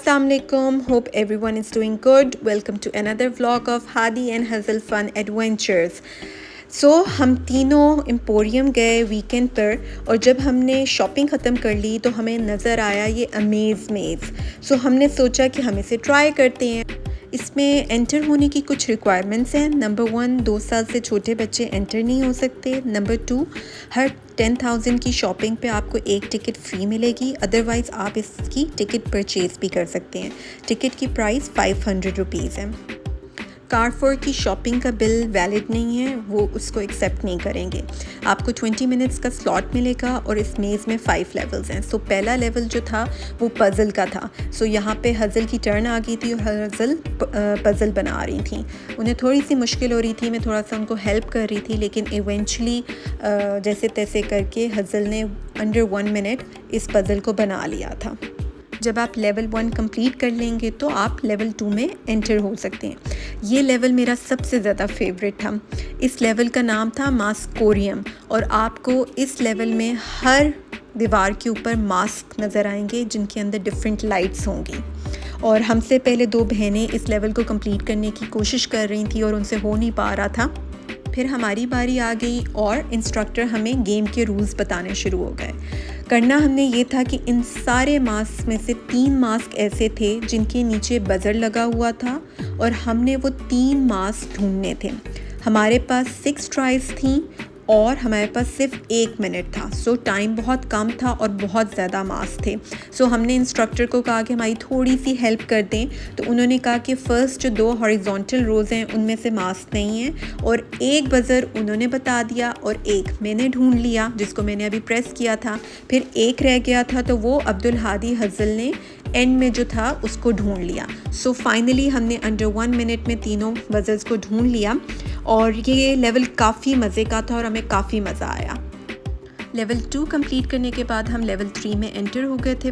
Assalamualaikum. Hope everyone is doing good. Welcome to another vlog of Hadi and Hazel Fun Adventures. हम तीनों emporium गए weekend पर और जब हमने शॉपिंग ख़त्म कर ली तो हमें नज़र आया ये अमेज़ मेज़। हमने सोचा कि हम इसे ट्राई करते हैं। इसमें एंटर होने की कुछ रिक्वायरमेंट्स हैं। नंबर 1, 2 साल से छोटे बच्चे एंटर नहीं हो सकते। नंबर 2, हर 10,000 की शॉपिंग पे आपको एक टिकट फ्री मिलेगी, अदरवाइज़ आप इसकी टिकट परचेज़ भी कर सकते हैं। टिकट की प्राइस 500 रुपीज़ है। कारफोर की शॉपिंग का बिल वैलिड नहीं है, वो उसको एक्सेप्ट नहीं करेंगे। आपको 20 मिनट्स का स्लॉट मिलेगा और इस मेज़ में 5 लेवल्स हैं। पहला लेवल जो था वो पज़ल का था। यहाँ पे हज़ल की टर्न आ गई थी और हज़ल पज़ल बना रही थी। उन्हें थोड़ी सी मुश्किल हो रही थी, मैं थोड़ा सा उनको हेल्प कर रही थी, लेकिन इवेंचुअली जैसे तैसे करके हज़ल ने अंडर 1 मिनट इस पज़ल को बना लिया था। जब आप लेवल 1 कंप्लीट कर लेंगे तो आप लेवल 2 में एंटर हो सकते हैं। ये लेवल मेरा सबसे ज़्यादा फेवरेट था। इस लेवल का नाम था मास्कोरियम और आपको इस लेवल में हर दीवार के ऊपर मास्क नज़र आएंगे जिनके अंदर डिफरेंट लाइट्स होंगी। और हमसे पहले 2 बहनें इस लेवल को कंप्लीट करने की कोशिश कर रही थी और उनसे हो नहीं पा रहा था। फिर हमारी बारी आ गई और इंस्ट्रक्टर हमें गेम के रूल्स बताने शुरू हो गए। करना हमने ये था कि इन सारे मास्क में से 3 मास्क ऐसे थे जिनके नीचे बज़र लगा हुआ था और हमने वो 3 मास्क ढूंढने थे। हमारे पास 6 ट्राइज थी और हमारे पास सिर्फ 1 मिनट था। टाइम बहुत कम था और बहुत ज़्यादा मास्क थे। हमने इंस्ट्रक्टर को कहा कि हमारी थोड़ी सी हेल्प कर दें, तो उन्होंने कहा कि फ़र्स्ट जो 2 हॉरिजॉन्टल रोज़ हैं उनमें से मास्क नहीं है और एक बज़र उन्होंने बता दिया और एक मैंने ढूंढ लिया जिसको मैंने अभी प्रेस किया था। फिर एक रह गया था तो वो अब्दुल हादी हज़ल ने एंड में जो था उसको ढूंढ लिया। फाइनली हमने अंडर 1 मिनट में तीनों बज़र्स को ढूंढ लिया और ये लेवल काफ़ी मज़े का था और हमें काफ़ी मज़ा आया। लेवल 2 कंप्लीट करने के बाद हम लेवल 3 में एंटर हो गए थे।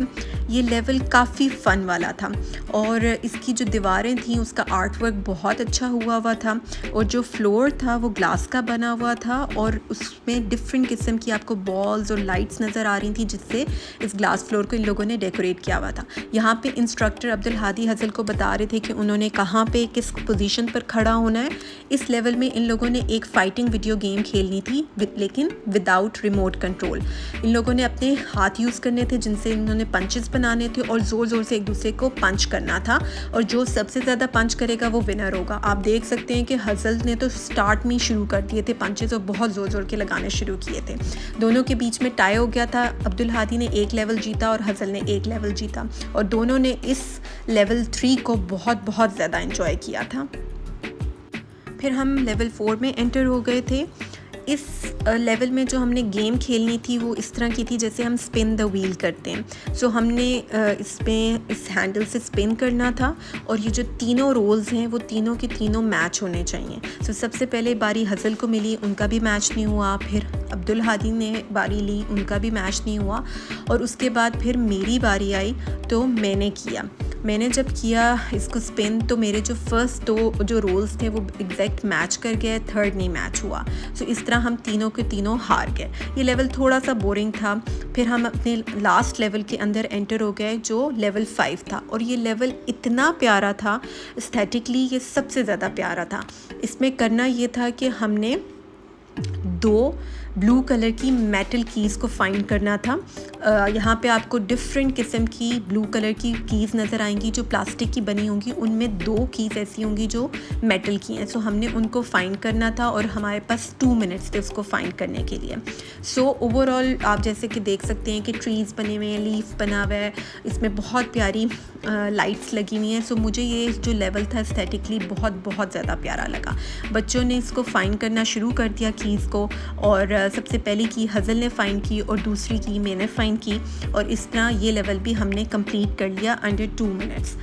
ये लेवल काफ़ी फ़न वाला था और इसकी जो दीवारें थीं उसका आर्ट वर्क बहुत अच्छा हुआ था और जो फ्लोर था वो ग्लास का बना हुआ था और उसमें डिफरेंट किस्म की आपको बॉल्स और लाइट्स नज़र आ रही थी जिससे इस ग्लास फ्लोर को इन लोगों ने डेकोरेट किया हुआ था। यहाँ पे इंस्ट्रक्टर अब्दुल हादी हज़ल को बता रहे थे कि उन्होंने कहाँ पे किस पोजीशन पर खड़ा होना है। इस लेवल में इन लोगों ने एक फ़ाइटिंग वीडियो गेम खेलनी थी लेकिन विदाउट रिमोट कंट्रोल। इन लोगों ने अपने हाथ यूज़ करने थे जिनसे इन्होंने पंचेस बनाने थे और ज़ोर ज़ोर से एक दूसरे को पंच करना था और जो सबसे ज़्यादा पंच करेगा वो विनर होगा। आप देख सकते हैं कि हज़ल ने तो स्टार्ट में शुरू कर दिए थे पंचेस और बहुत ज़ोर ज़ोर के लगाने शुरू किए थे। दोनों के बीच में टाई हो गया था। अब्दुल हादी ने 1 लेवल जीता और हज़ल ने 1 लेवल जीता और दोनों ने इस लेवल 3 को बहुत ज़्यादा इंजॉय किया था। फिर हम लेवल 4 में एंटर हो गए थे। इस लेवल में जो हमने गेम खेलनी थी वो इस तरह की थी जैसे हम स्पिन द व्हील करते हैं। हमने इसमें इस हैंडल से स्पिन करना था और ये जो तीनों रोल्स हैं वो तीनों के तीनों मैच होने चाहिए। सबसे पहले बारी हज़ल को मिली, उनका भी मैच नहीं हुआ। फिर अब्दुल हादी ने बारी ली, उनका भी मैच नहीं हुआ और उसके बाद फिर मेरी बारी आई तो मैंने जब किया इसको स्पिन तो मेरे जो फर्स्ट 2 जो रोल्स थे वो एग्जैक्ट मैच कर गए, थर्ड नहीं मैच हुआ। इस तरह हम तीनों के तीनों हार गए। ये लेवल थोड़ा सा बोरिंग था। फिर हम अपने लास्ट लेवल के अंदर एंटर हो गए जो लेवल 5 था और ये लेवल इतना प्यारा था, एस्थेटिकली ये सबसे ज़्यादा प्यारा था। इसमें करना ये था कि हमने 2 ब्लू कलर की मेटल कीज़ को फाइंड करना था। यहाँ पे आपको डिफरेंट किस्म की ब्लू कलर की कीज़ नज़र आएंगी जो प्लास्टिक की बनी होंगी। उनमें 2 कीज़ ऐसी होंगी जो मेटल की हैं। हमने उनको फाइंड करना था और हमारे पास 2 मिनट्स थे उसको फाइंड करने के लिए। ओवरऑल आप जैसे कि देख सकते हैं कि ट्रीज़ बने हुए हैं, लीफ बना हुआ है, इसमें बहुत प्यारी लाइट्स लगी हुई हैं। मुझे ये जो लेवल था एस्थेटिकली बहुत ज़्यादा प्यारा लगा। बच्चों ने इसको फाइंड करना शुरू कर दिया कीज़ को और सबसे पहली की हज़ल ने फाइंड की और दूसरी की मैंने फाइंड की और इस तरह ये लेवल भी हमने कंप्लीट कर लिया अंडर 2 मिनट्स।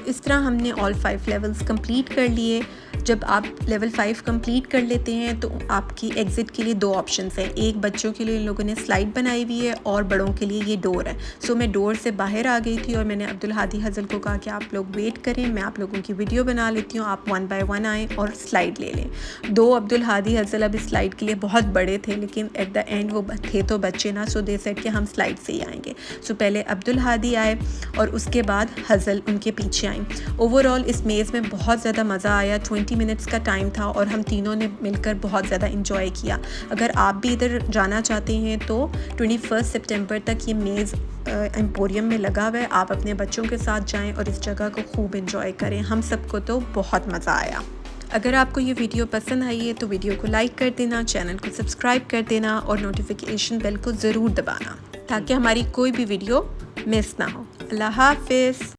इस तरह हमने ऑल 5 लेवल्स कंप्लीट कर लिए। जब आप लेवल 5 कंप्लीट कर लेते हैं तो आपकी एग्ज़िट के लिए 2 ऑप्शंस हैं। एक बच्चों के लिए इन लोगों ने स्लाइड बनाई हुई है और बड़ों के लिए ये डोर है। सो मैं डोर से बाहर आ गई थी और मैंने अब्दुल हादी हज़ल को कहा कि आप लोग वेट करें, मैं आप लोगों की वीडियो बना लेती हूँ, आप 1 बाय 1 आएँ और स्लाइड ले लें। 2 अब्दुल हादी हज़ल अब इस स्लाइड के लिए बहुत बड़े थे, लेकिन एट द एंड वो थे तो बच्चे ना, सो दे सेड कि हम स्लाइड से ही आएंगे। सो पहले अब्दुल हादी आए और उसके बाद हज़ल उनके पीछे आई। ओवरऑल इस मेज़ में बहुत ज़्यादा मज़ा आया। 20 मिनट्स का टाइम था और हम तीनों ने मिलकर बहुत ज़्यादा इंजॉय किया। अगर आप भी इधर जाना चाहते हैं तो 21 सितंबर तक ये मेज़ एम्पोरियम में लगा हुआ है। आप अपने बच्चों के साथ जाएं और इस जगह को खूब इंजॉय करें। हम सबको तो बहुत मज़ा आया। अगर आपको ये वीडियो पसंद आई है तो वीडियो को लाइक कर देना, चैनल को सब्सक्राइब कर देना और नोटिफिकेशन बेल को ज़रूर दबाना ताकि हमारी कोई भी वीडियो मिस ना हो। अल्लाह हाफ़िज़।